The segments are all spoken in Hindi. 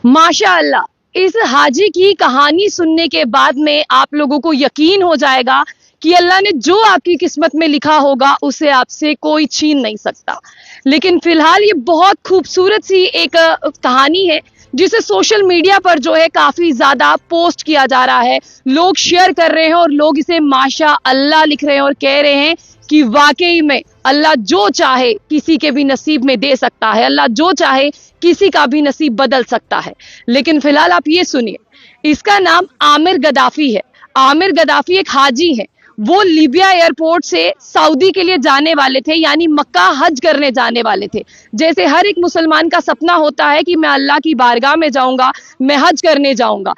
माशाअल्लाह, इस हाजी की कहानी सुनने के बाद में आप लोगों को यकीन हो जाएगा कि अल्लाह ने जो आपकी किस्मत में लिखा होगा उसे आपसे कोई छीन नहीं सकता। लेकिन फिलहाल ये बहुत खूबसूरत सी एक कहानी है जिसे सोशल मीडिया पर जो है काफी ज्यादा पोस्ट किया जा रहा है, लोग शेयर कर रहे हैं और लोग इसे माशा अल्लाह लिख रहे हैं और कह रहे हैं कि वाकई में अल्लाह जो चाहे किसी के भी नसीब में दे सकता है, अल्लाह जो चाहे किसी का भी नसीब बदल सकता है। लेकिन फिलहाल आप ये सुनिए, इसका नाम आमिर गद्दाफी है। आमिर गद्दाफी एक हाजी है। वो लीबिया एयरपोर्ट से सऊदी के लिए जाने वाले थे, यानी मक्का हज करने जाने वाले थे। जैसे हर एक मुसलमान का सपना होता है कि मैं अल्लाह की बारगाह में जाऊंगा, मैं हज करने जाऊंगा।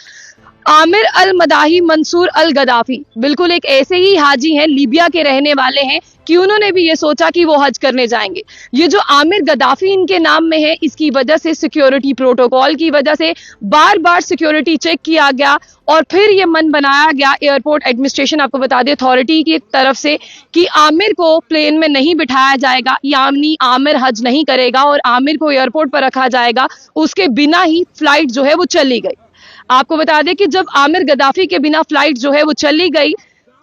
आमिर अल मदाही मंसूर अल गद्दाफी बिल्कुल एक ऐसे ही हाजी हैं, लीबिया के रहने वाले हैं कि उन्होंने भी ये सोचा कि वो हज करने जाएंगे। ये जो आमिर गद्दाफी इनके नाम में है, इसकी वजह से सिक्योरिटी प्रोटोकॉल की वजह से बार बार सिक्योरिटी चेक किया गया और फिर ये मन बनाया गया एयरपोर्ट एडमिनिस्ट्रेशन, आपको बता दें अथॉरिटी की तरफ से, कि आमिर को प्लेन में नहीं बिठाया जाएगा, यानी आमिर हज नहीं करेगा और आमिर को एयरपोर्ट पर रखा जाएगा। उसके बिना ही फ्लाइट जो है वो चली गई। आपको बता दें कि जब आमिर गद्दाफी के बिना फ्लाइट जो है वो चली गई,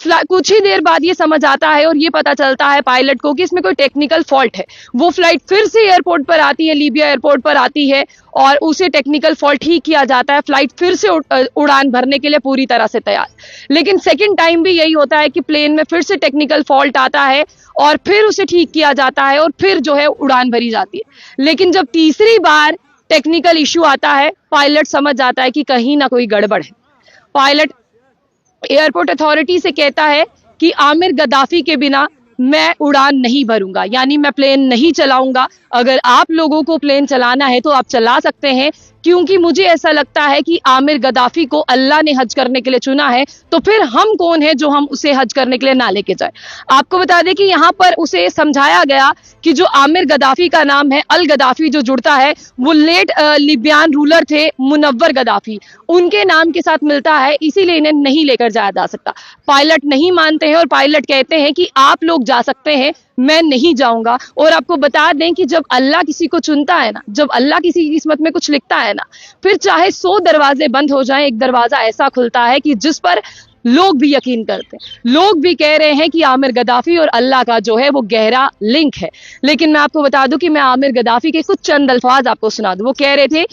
कुछ ही देर बाद ये समझ आता है और ये पता चलता है पायलट को कि इसमें कोई टेक्निकल फॉल्ट है। वो फ्लाइट फिर से एयरपोर्ट पर आती है, लीबिया एयरपोर्ट पर आती है और उसे टेक्निकल फॉल्ट ठीक किया जाता है। फ्लाइट फिर से उड़ान भरने के लिए पूरी तरह से तैयार। लेकिन सेकेंड टाइम भी यही होता है कि प्लेन में फिर से टेक्निकल फॉल्ट आता है और फिर उसे ठीक किया जाता है और फिर जो है उड़ान भरी जाती है। लेकिन जब तीसरी बार टेक्निकल इश्यू आता है, पायलट समझ जाता है कि कहीं ना कोई गड़बड़ है। पायलट एयरपोर्ट अथॉरिटी से कहता है कि आमिर गद्दाफी के बिना मैं उड़ान नहीं भरूंगा, यानी मैं प्लेन नहीं चलाऊंगा। अगर आप लोगों को प्लेन चलाना है तो आप चला सकते हैं, क्योंकि मुझे ऐसा लगता है कि आमिर गद्दाफी को अल्लाह ने हज करने के लिए चुना है, तो फिर हम कौन है जो हम उसे हज करने के लिए ना लेके जाए। आपको बता दें कि यहाँ पर उसे समझाया गया कि जो आमिर गद्दाफी का नाम है अल गद्दाफी जो जुड़ता है, वो लेट लिबियान रूलर थे मुनव्वर गद्दाफी, उनके नाम के साथ मिलता है, इसीलिए इन्हें नहीं लेकर जाया जा सकता। पायलट नहीं मानते हैं और पायलट कहते हैं कि आप लोग जा सकते हैं, मैं नहीं जाऊंगा। और आपको बता दें कि जब अल्लाह किसी को चुनता है ना, जब अल्लाह किसी की किस्मत में कुछ लिखता है ना, फिर चाहे 100 दरवाजे बंद हो जाएं, एक दरवाजा ऐसा खुलता है कि जिस पर लोग भी यकीन करते हैं। लोग भी कह रहे हैं कि आमिर गद्दाफी और अल्लाह का जो है वो गहरा लिंक है। लेकिन मैं आपको बता दूं कि मैं आमिर गद्दाफी के कुछ चंद अल्फाज आपको सुना दूं। वो कह रहे थे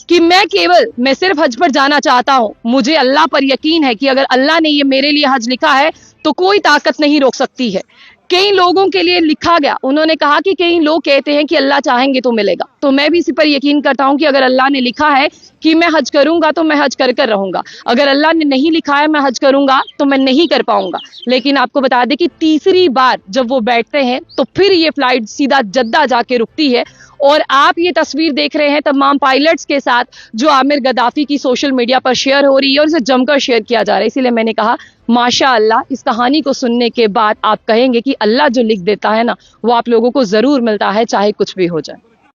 कि मैं सिर्फ हज पर जाना चाहता हूं, मुझे अल्लाह पर यकीन है कि अगर अल्लाह ने ये मेरे लिए हज लिखा है तो कोई ताकत नहीं रोक सकती है। कई लोगों के लिए लिखा गया, उन्होंने कहा कि कई लोग कहते हैं कि अल्लाह चाहेंगे तो मिलेगा, तो मैं भी इसी पर यकीन करता हूं कि अगर अल्लाह ने लिखा है कि मैं हज करूंगा तो मैं हज कर कर रहूंगा। अगर अल्लाह ने नहीं लिखा है मैं हज करूंगा तो मैं नहीं कर पाऊंगा। लेकिन आपको बता दें कि तीसरी बार जब वो बैठते हैं तो फिर ये फ्लाइट सीधा जद्दा जाके रुकती है और आप ये तस्वीर देख रहे हैं तमाम पायलट्स के साथ जो आमिर गद्दाफी की सोशल मीडिया पर शेयर हो रही है और इसे जमकर शेयर किया जा रहा है। इसीलिए मैंने कहा माशाअल्लाह, इस कहानी को सुनने के बाद आप कहेंगे कि अल्लाह जो लिख देता है ना, वो आप लोगों को जरूर मिलता है, चाहे कुछ भी हो जाए।